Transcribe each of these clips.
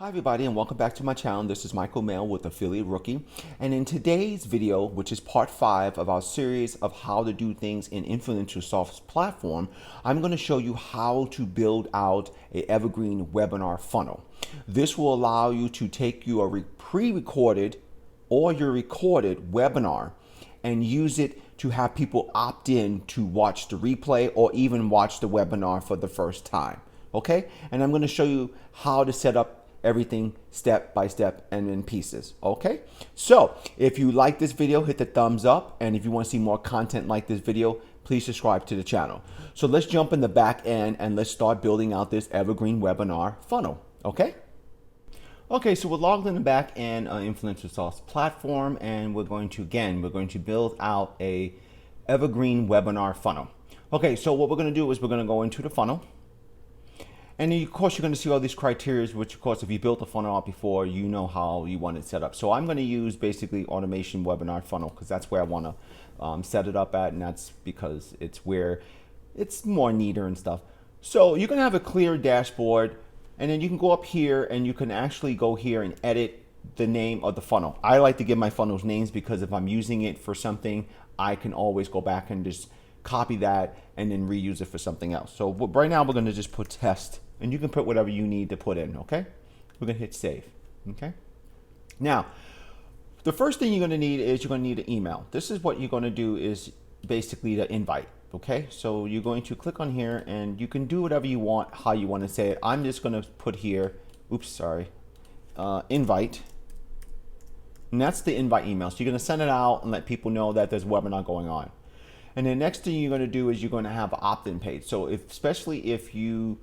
Hi everybody and welcome back to my channel. This is Michael Mail with Affiliate Rookie, and in today's video, which is part 5 of our series of how to do things in Influencersoft's platform, I'm going to show you how to build out a Evergreen Webinar Funnel. This will allow you to take your pre-recorded or your recorded webinar and use it to have people opt in to watch the replay or even watch the webinar for the first time. Okay, and I'm going to show you how to set up everything step by step and in pieces. Okay, so if you like this video, hit the thumbs up, and if you want to see more content like this video, please subscribe to the channel. So let's jump in the back end and let's start building out this Evergreen Webinar Funnel. Okay, so we're logged in the back end on Influencersoft Platform, and we're going to build out a Evergreen Webinar Funnel. Okay, so what we're going to do is we're going to go into the funnel. And then, of course, you're going to see all these criteria, which, of course, if you built a funnel out before, you know how you want it set up. So I'm going to use basically automation webinar funnel because that's where I want to set it up at, and that's because it's where it's more neater and stuff. So you're going to have a clear dashboard, and then you can go up here and you can actually go here and edit the name of the funnel. I like to give my funnels names because if I'm using it for something, I can always go back and just copy that and then reuse it for something else. So right now we're going to just put test, and you can put whatever you need to put in. Okay, we're going to hit save. Okay, now the first thing you're going to need is you're going to need an email. This is what you're going to do is basically the invite. Okay, so you're going to click on here and you can do whatever you want, how you want to say it. I'm just going to put here, invite, and that's the invite email. So you're going to send it out and let people know that there's a webinar going on. And the next thing you're going to do is you're going to have an opt-in page. So especially if you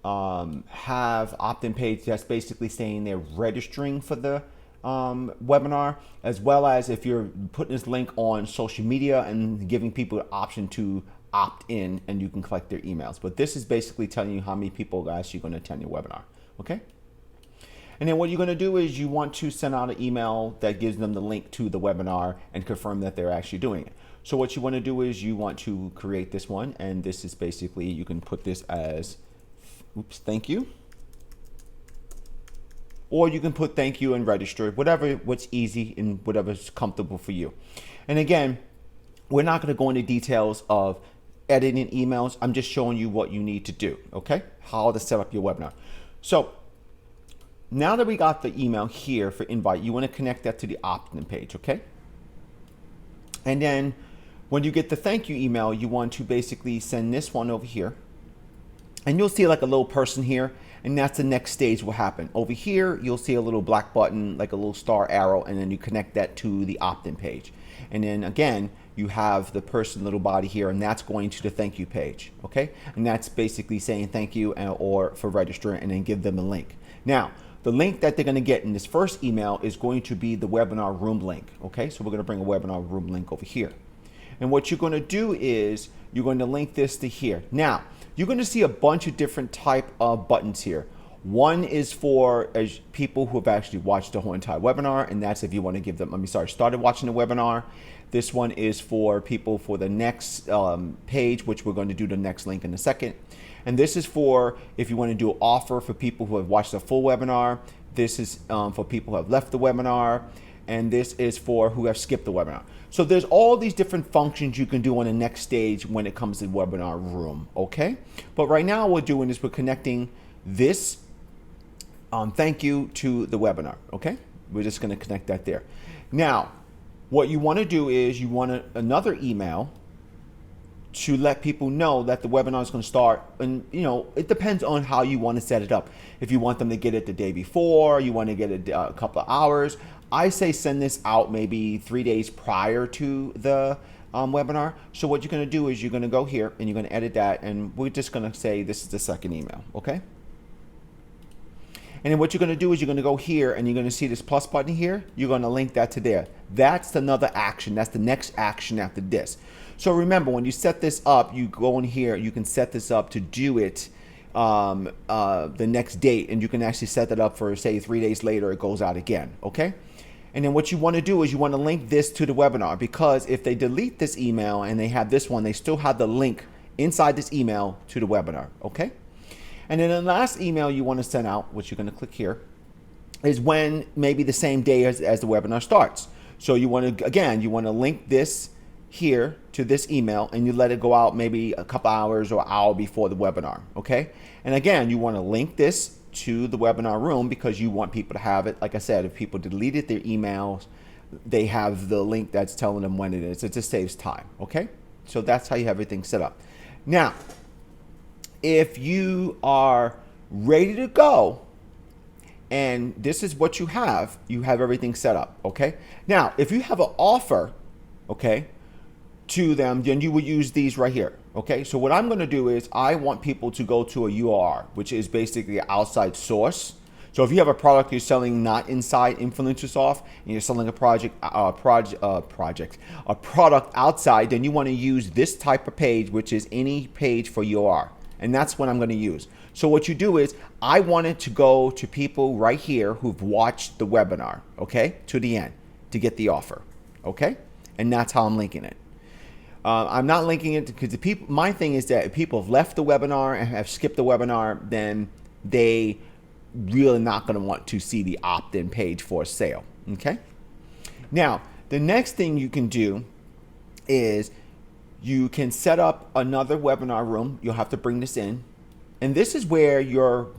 have opt-in page, that's basically saying they're registering for the webinar, as well as if you're putting this link on social media and giving people the option to opt in and you can collect their emails. But this is basically telling you how many people are actually going to attend your webinar. Okay. And then what you're going to do is you want to send out an email that gives them the link to the webinar and confirm that they're actually doing it. So what you want to do is you want to create this one, and this is basically, you can put this as thank you, or you can put thank you and register, what's easy and whatever's comfortable for you. And again, we're not going to go into details of editing emails. I'm just showing you what you need to do. Okay, how to set up your webinar. So now that we got the email here for invite, you want to connect that to the opt-in page. Okay, and then when you get the thank you email, you want to basically send this one over here. And you'll see like a little person here, and that's the next stage will happen. Over here, you'll see a little black button, like a little star arrow, and then you connect that to the opt-in page. And then again, you have the person little body here, and that's going to the thank you page, okay? And that's basically saying thank you or for registering, and then give them a link. Now, the link that they're gonna get in this first email is going to be the webinar room link, okay? So we're gonna bring a webinar room link over here. And what you're going to do is you're going to link this to here. Now, you're going to see a bunch of different type of buttons here. One is for people who have actually watched the whole entire webinar, and that's if you want to give them, started watching the webinar. This one is for people for the next page, which we're going to do the next link in a second. And this is for if you want to do an offer for people who have watched the full webinar. This is for people who have left the webinar. And this is for who have skipped the webinar. So there's all these different functions you can do on the next stage when it comes to the webinar room, okay? But right now what we're doing is we're connecting this thank you to the webinar, okay? We're just gonna connect that there. Now, what you wanna do is you want another email to let people know that the webinar is going to start, and you know, it depends on how you want to set it up. If you want them to get it the day before, you want to get it a couple of hours, I say send this out maybe 3 days prior to the webinar. So what you're going to do is you're going to go here and you're going to edit that, and we're just going to say this is the second email, okay? And then what you're going to do is you're going to go here and you're going to see this plus button here. You're going to link that to there. That's another action. That's the next action after this. So remember, when you set this up, you go in here, you can set this up to do it the next date, and you can actually set that up for, say, 3 days later, it goes out again, okay? And then what you want to do is you want to link this to the webinar, because if they delete this email and they have this one, they still have the link inside this email to the webinar, okay? And then the last email you want to send out, which you're going to click here, is when maybe the same day as the webinar starts. So you want to, again, you want to link this here to this email, and you let it go out maybe a couple hours or an hour before the webinar, okay? And again, you want to link this to the webinar room because you want people to have it. Like I said, if people deleted their emails, they have the link that's telling them when it is. It just saves time, okay? So that's how you have everything set up. Now, if you are ready to go, and this is what you have everything set up, okay? Now, if you have an offer, okay, to them, then you would use these right here, okay? So what I'm going to do is I want people to go to a URL, which is basically an outside source. So if you have a product you're selling not inside Influencersoft and you're selling a product outside, then you want to use this type of page, which is any page for URL. And that's what I'm going to use. So what you do is I want it to go to people right here who've watched the webinar, okay, to the end to get the offer, okay? And that's how I'm linking it. I'm not linking it because my thing is that if people have left the webinar and have skipped the webinar, then they really not going to want to see the opt-in page for a sale, okay? Now, the next thing you can do is you can set up another webinar room. You'll have to bring this in. And this is where your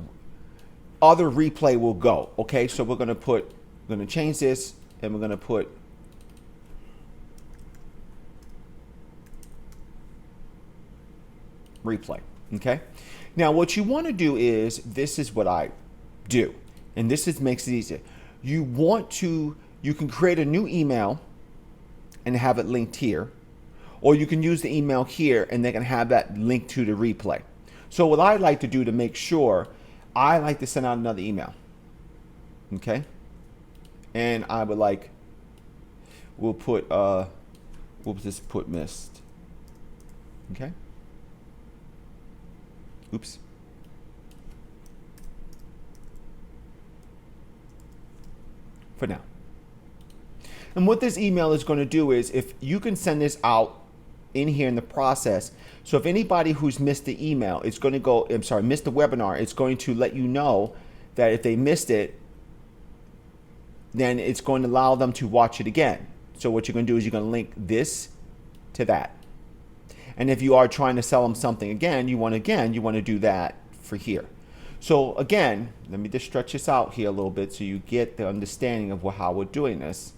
other replay will go, okay? So we're going to change this, and we're going to put replay, okay? Now, what you want to do is, this is what I do, and this makes it easier. You can create a new email and have it linked here, or you can use the email here and they can have that linked to the replay. So what I like to do to make sure, I like to send out another email, okay? And I would we'll just put missed, okay? Oops. For now. And what this email is going to do is, if you can send this out in here in the process, so if anybody who's missed the email, missed the webinar, it's going to let you know that if they missed it, then it's going to allow them to watch it again. So what you're going to do is you're going to link this to that. And if you are trying to sell them something again, you want to do that for here. So again, let me just stretch this out here a little bit so you get the understanding of how we're doing this.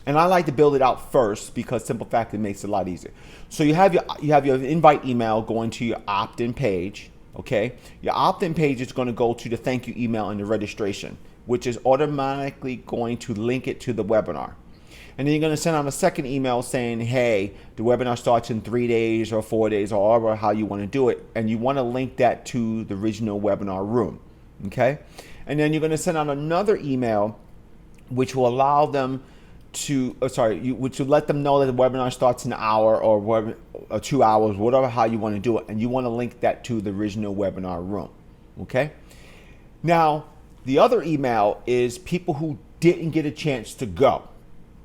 And I like to build it out first because simple fact, it makes it a lot easier. So you have your invite email going to your opt-in page, okay? Your opt-in page is going to go to the thank you email and the registration, which is automatically going to link it to the webinar. And then you're going to send out a second email saying, hey, the webinar starts in 3 days or 4 days or however how you want to do it. And you want to link that to the original webinar room, okay? And then you're going to send out another email which will allow them to, which will let them know that the webinar starts in an hour or 2 hours, whatever how you want to do it. And you want to link that to the original webinar room, okay? Now, the other email is people who didn't get a chance to go.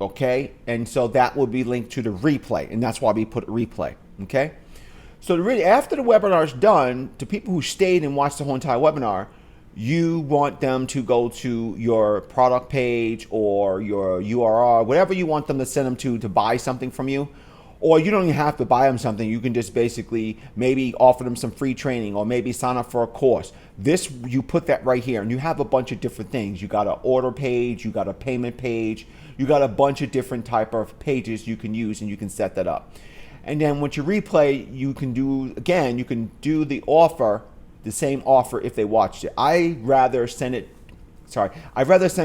Okay, and so that will be linked to the replay, and that's why we put replay. Okay, so after the webinar is done, to people who stayed and watched the whole entire webinar, you want them to go to your product page or your URL, whatever you want them to send them to buy something from you. Or you don't even have to buy them something. You can just basically maybe offer them some free training or maybe sign up for a course. This, you put that right here, and you have a bunch of different things. You got an order page, you got a payment page, you got a bunch of different type of pages you can use, and you can set that up. And then once you replay, you can do the offer, the same offer if they watched it. I'd rather send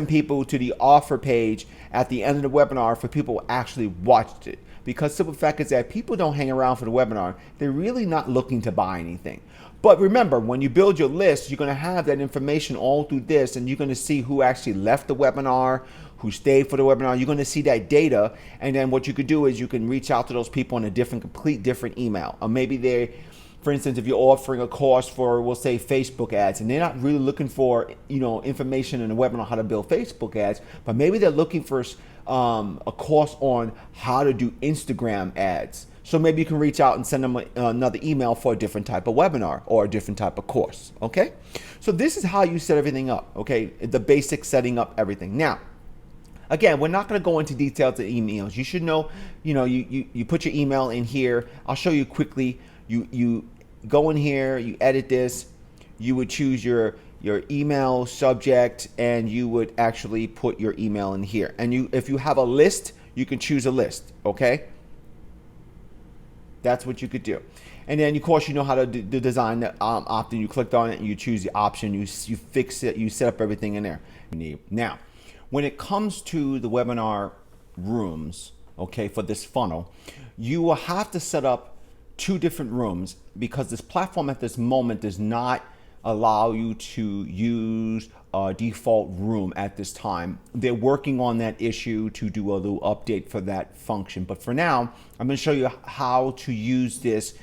people to the offer page at the end of the webinar for people who actually watched it. Because simple fact is that people don't hang around for the webinar. They're really not looking to buy anything. But remember, when you build your list, you're going to have that information all through this, and you're going to see who actually left the webinar, who stayed for the webinar. You're going to see that data, and then what you could do is you can reach out to those people in a complete different email. Or maybe for instance, if you're offering a course for, we'll say, Facebook ads, and they're not really looking for, information in the webinar how to build Facebook ads, but maybe they're looking for a course on how to do Instagram ads. So maybe you can reach out and send them another email for a different type of webinar or a different type of course, okay? So this is how you set everything up, okay? The basic setting up everything. Now, again, we're not going to go into details of emails. You should know, you put your email in here. I'll show you quickly. You go in here, you edit this. You would choose your email subject, and you would actually put your email in here. And if you have a list, you can choose a list, okay? That's what you could do. And then, of course, you know how to do design the opt-in. You clicked on it, and you choose the option. You fix it. You set up everything in there you need. Now, when it comes to the webinar rooms, okay, for this funnel, you will have to set up 2 different rooms because this platform at this moment does not allow you to use a default room at this time. They're working on that issue to do a little update for that function. But for now, I'm going to show you how to use this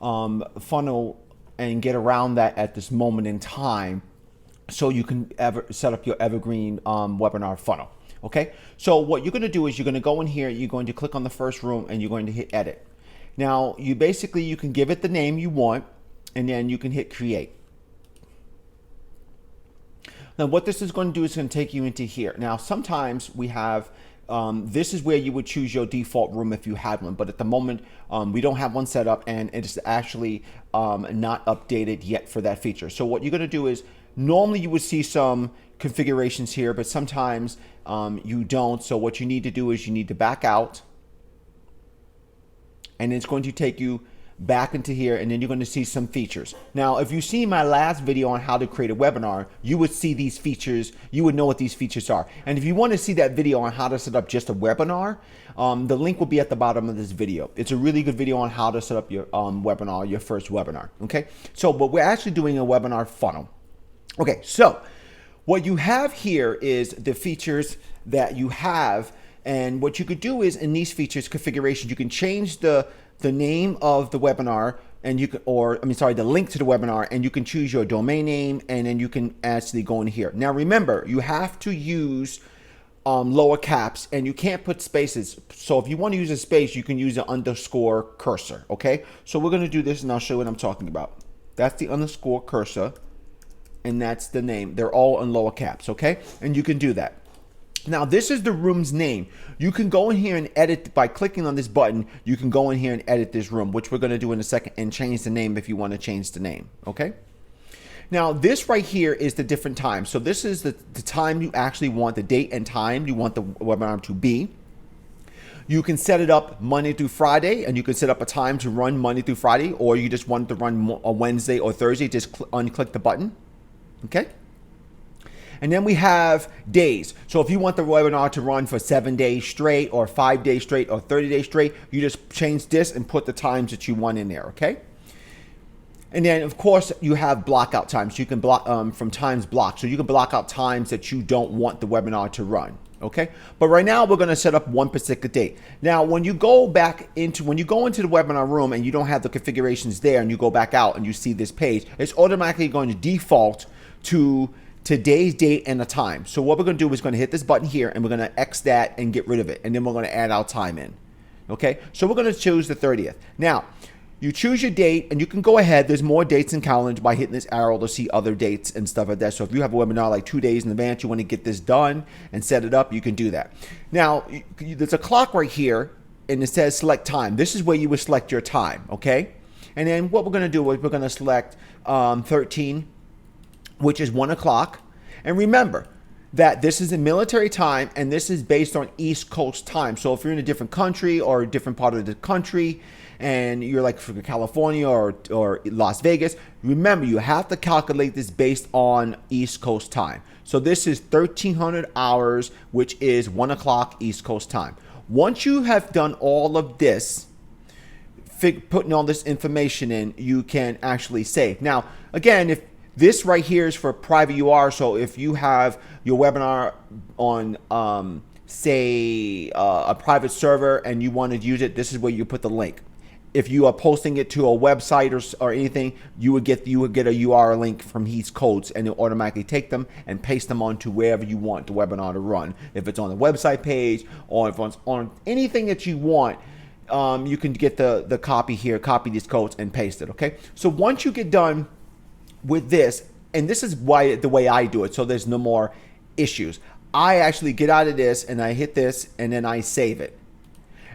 funnel and get around that at this moment in time, so you can set up your Evergreen webinar funnel. Okay, so what you're going to do is you're going to go in here, you're going to click on the first room, and you're going to hit edit. Now, you can give it the name you want, and then you can hit create. Now, what this is going to do is going to take you into here. Now, sometimes we have, this is where you would choose your default room if you had one, but at the moment, we don't have one set up, and it's actually not updated yet for that feature. So what you're going to do is, normally you would see some configurations here, but sometimes you don't. So what you need to do is you need to back out, and it's going to take you back into here, and then you're going to see some features. Now, if you see my last video on how to create a webinar, you would see these features. You would know what these features are. And if you want to see that video on how to set up just a webinar, the link will be at the bottom of this video. It's a really good video on how to set up your webinar, your first webinar. Okay, so but we're actually doing a webinar funnel. Okay, so what you have here is the features that you have, and what you could do is in these features configurations, you can change the name of the webinar, and you can, the link to the webinar, and you can choose your domain name, and then you can actually go in here. Now remember, you have to use lower caps, and you can't put spaces. So if you want to use a space, you can use an underscore cursor. Okay, so we're going to do this, and I'll show you what I'm talking about. That's the underscore cursor, and that's the name. They're all in lower caps. Okay, and you can do that. Now, this is the room's name. You can go in here and edit by clicking on this button. You can go in here and edit this room, which we're going to do in a second, and change the name if you want to change the name. Okay. Now, this right here is the different times. So this is the time you actually want, the date and time you want the webinar to be. You can set it up Monday through Friday, and you can set up a time to run Monday through Friday, or you just want it to run a Wednesday or Thursday. Just unclick the button. Okay. And then we have days. So if you want the webinar to run for 7 days straight, or 5 days straight, or 30 days straight, you just change this and put the times that you want in there, okay? And then, of course, you have blockout times. You can block from times blocked. So you can block out times that you don't want the webinar to run, okay? But right now, we're going to set up one particular date. Now, when you go into the webinar room and you don't have the configurations there, and you go back out and you see this page, it's automatically going to default to today's date and the time. So what we're going to do is going to hit this button here, and we're going to X that and get rid of it, and then we're going to add our time in. Okay, so we're going to choose the 30th. Now, you choose your date, and you can go ahead. There's more dates in calendar by hitting this arrow to see other dates and stuff like that. So if you have a webinar like 2 days in advance, you want to get this done and set it up, you can do that. Now, there's a clock right here, and it says select time. This is where you would select your time, okay? And then what we're going to do is we're going to select 13, which is 1 o'clock. And remember that this is in military time, and this is based on East Coast time. So if you're in a different country or a different part of the country, and you're like from California or Las Vegas, remember you have to calculate this based on East Coast time. So this is 1300 hours, which is 1 o'clock East Coast time. Once you have done all of this, putting all this information in, you can actually save. Now, again, if this right here is for private UR, so if you have your webinar on, say, a private server and you want to use it, this is where you put the link. If you are posting it to a website or anything, you would get a URL link from Heath Codes, and it'll automatically take them and paste them onto wherever you want the webinar to run. If it's on the website page, or if it's on anything that you want, you can get the copy here, copy these codes and paste it, okay? So once you get done with this, and this is why the way I do it, so there's no more issues. I actually get out of this and I hit this and then I save it.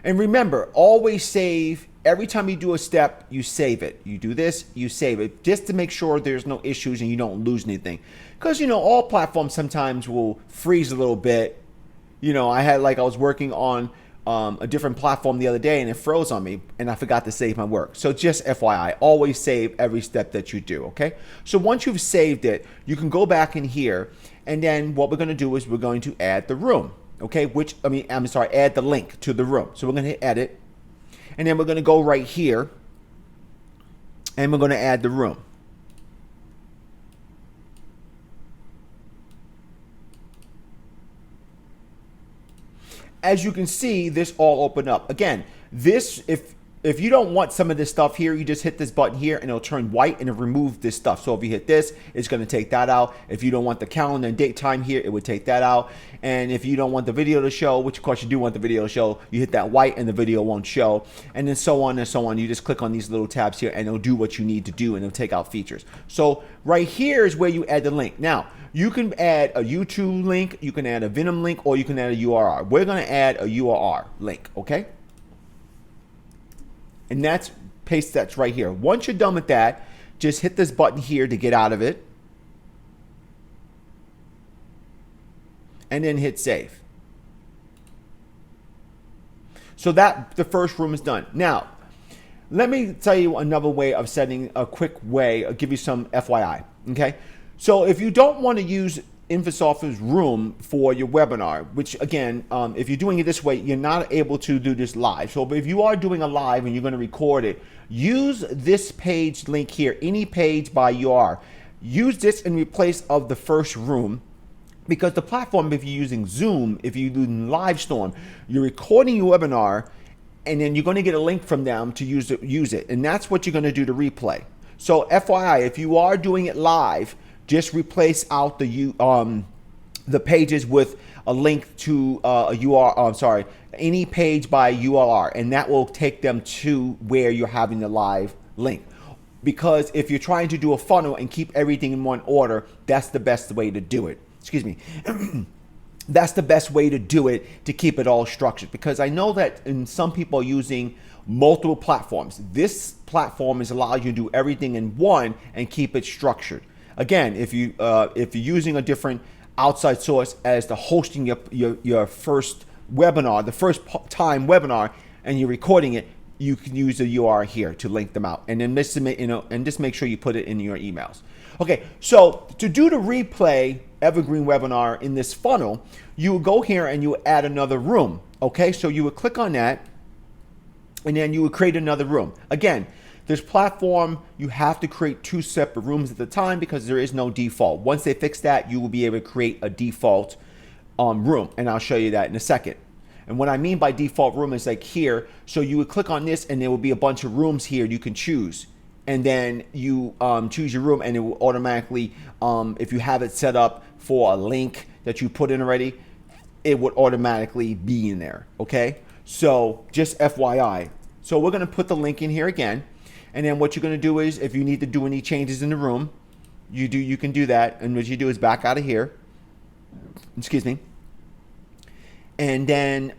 And remember, always save. Every time you do a step, you save it. You do this, you save it, just to make sure there's no issues and you don't lose anything. Because, you know, all platforms sometimes will freeze a little bit. You know, I was working on a different platform the other day and it froze on me and I forgot to save my work. So just FYI, always save every step that you do, okay? So once you've saved it, you can go back in here, and then what we're going to do is we're going to add the room, okay? Add the link to the room. So we're going to hit edit, and then we're going to go right here and we're going to add the room. As you can see, this all opened up. Again, this, if you don't want some of this stuff here, you just hit this button here and it'll turn white and it'll remove this stuff. So if you hit this, it's going to take that out. If you don't want the calendar and date time here, it would take that out. And if you don't want the video to show, which of course you do want the video to show, you hit that white and the video won't show. And then so on and so on. You just click on these little tabs here and it'll do what you need to do and it'll take out features. So right here is where you add the link. Now, you can add a YouTube link, you can add a Venom link, or you can add a URL. We're going to add a URL link, okay? And paste that's right here. Once you're done with that, just hit this button here to get out of it. And then hit save. So that the first room is done. Now, let me tell you another way of setting a quick way. I'll give you some FYI, okay? So if you don't want to use Influencersoft's room for your webinar, which again, if you're doing it this way, you're not able to do this live. So if you are doing a live and you're going to record it, use this page link here, any page by URL. Use this in replace of the first room, because the platform, if you're using Zoom, if you're using Livestorm, you're recording your webinar and then you're going to get a link from them to use it. And that's what you're going to do to replay. So FYI, if you are doing it live, just replace out the pages with a link to a URL. Any page by URL, and that will take them to where you're having the live link. Because if you're trying to do a funnel and keep everything in one order, that's the best way to do it. Excuse me. That's the best way to do it, to keep it all structured. Because I know that some people are using multiple platforms. This platform is allowing you to do everything in one and keep it structured. Again, if you're using a different outside source as the hosting your first webinar, the first time webinar, and you're recording it, you can use the URL here to link them out, and then just make sure you put it in your emails. Okay, so to do the replay Evergreen webinar in this funnel, you would go here and you would add another room. Okay, so you would click on that, and then you would create another room. Again, this platform, you have to create 2 separate rooms at the time because there is no default. Once they fix that, you will be able to create a default room, and I'll show you that in a second. And what I mean by default room is like here. So you would click on this and there will be a bunch of rooms here you can choose. And then you choose your room, and it will automatically, if you have it set up for a link that you put in already, it would automatically be in there, okay? So just FYI. So we're gonna put the link in here again. And then what you're going to do is, if you need to do any changes in the room, you can do that. And what you do is back out of here. Excuse me. And then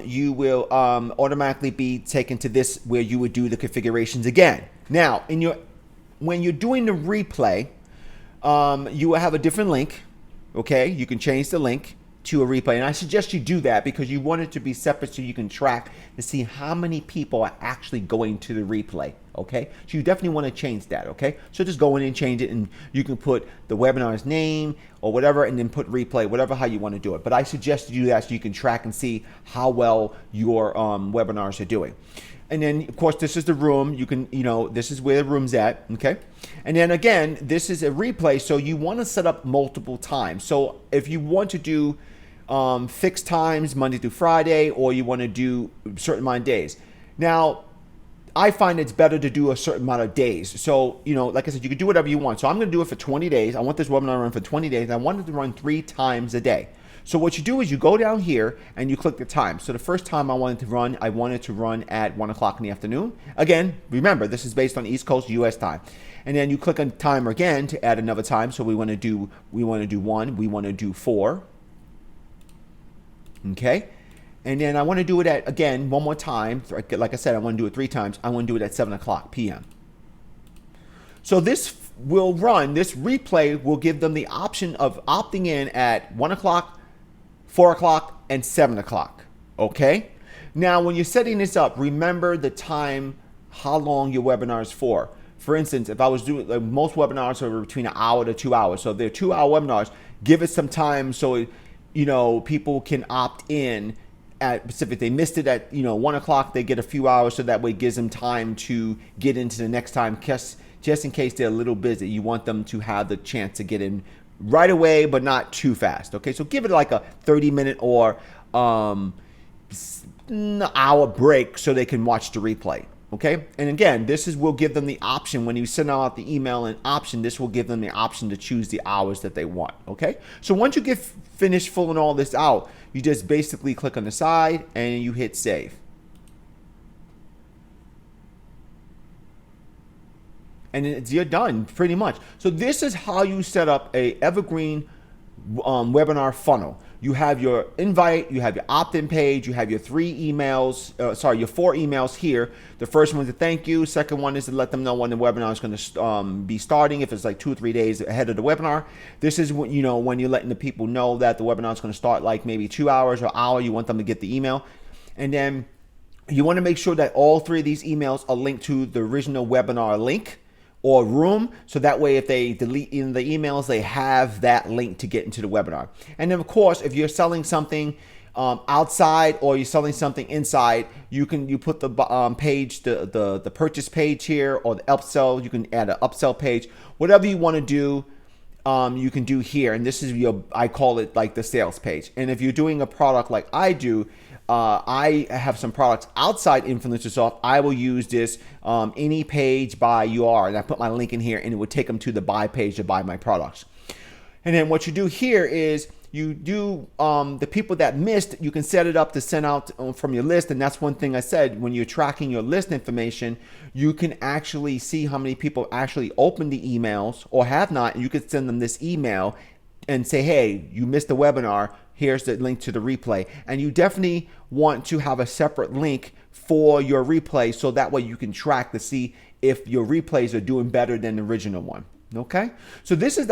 you will automatically be taken to this where you would do the configurations again. Now, when you're doing the replay, you will have a different link. Okay, you can change the link to a replay, and I suggest you do that because you want it to be separate so you can track to see how many people are actually going to the replay. Okay, so you definitely want to change that. Okay, so just go in and change it, and you can put the webinar's name or whatever, and then put replay, whatever, how you want to do it. But I suggest you do that so you can track and see how well your webinars are doing. And then, of course, this is the room. You can, this is where the room's at, okay? And then again, this is a replay, so you want to set up multiple times. So if you want to do fixed times, Monday through Friday, or you want to do a certain amount of days. Now, I find it's better to do a certain amount of days. So, like I said, you can do whatever you want. So I'm going to do it for 20 days. I want this webinar to run for 20 days. I want it to run 3 times a day. So what you do is you go down here and you click the time. So the first time I wanted to run at 1 o'clock in the afternoon. Again, remember, this is based on East Coast US time. And then you click on timer again to add another time. So we want to do 1, we want to do 4. Okay. And then I want to do it at, again, one more time. Like I said, I want to do it 3 times. I want to do it at 7 o'clock p.m. So this will run, this replay will give them the option of opting in at 1 o'clock, 4 o'clock, and 7 o'clock. Okay? Now, when you're setting this up, remember the time, how long your webinar is for. For instance, if I was doing, most webinars are between an hour to 2 hours. So if they're 2-hour webinars, give it some time so, people can opt in at Pacific. They missed it at 1 o'clock, they get a few hours, so that way it gives them time to get into the next time, just in case they're a little busy. You want them to have the chance to get in right away, but not too fast. Okay, so give it like a 30-minute or hour break so they can watch the replay. Okay, and again, will give them the option when you send out the email and option. This will give them the option to choose the hours that they want. Okay, so once you get finished filling all this out, you just basically click on the side and you hit save. And you're done pretty much. So this is how you set up a Evergreen webinar funnel. You have your invite, you have your opt-in page, you have your 4 emails here. The first one is a thank you. Second one is to let them know when the webinar is going to be starting, if it's like 2 or 3 days ahead of the webinar. This is when, when you're letting the people know that the webinar is going to start like maybe 2 hours or hour. You want them to get the email. And then you want to make sure that all 3 of these emails are linked to the original webinar link or room, so that way if they delete in the emails, they have that link to get into the webinar. And then of course, if you're selling something outside or you're selling something inside, you put the page, the purchase page here, or the upsell. You can add an upsell page. Whatever you want to do, you can do here. And this is I call it like the sales page. And if you're doing a product like I do, I have some products outside Influencersoft. I will use this any page by UR, and I put my link in here, and it would take them to the buy page to buy my products. And then what you do here is you do the people that missed, you can set it up to send out from your list. And that's one thing I said, when you're tracking your list information, you can actually see how many people actually opened the emails or have not. And you could send them this email and say, hey, you missed the webinar. Here's the link to the replay. And you definitely want to have a separate link for your replay, so that way you can track to see if your replays are doing better than the original one. Okay? So this is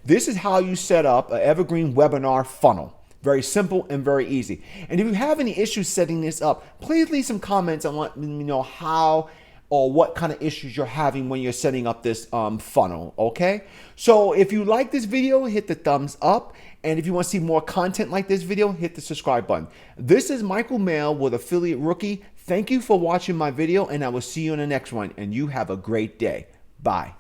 this is how you set up an Evergreen webinar funnel. Very simple and very easy. And if you have any issues setting this up, please leave some comments and let me know how or what kind of issues you're having when you're setting up this funnel, okay? So if you like this video, hit the thumbs up. And if you want to see more content like this video, hit the subscribe button. This is Michael Mail with Affiliate Rookie. Thank you for watching my video, and I will see you in the next one. And you have a great day. Bye.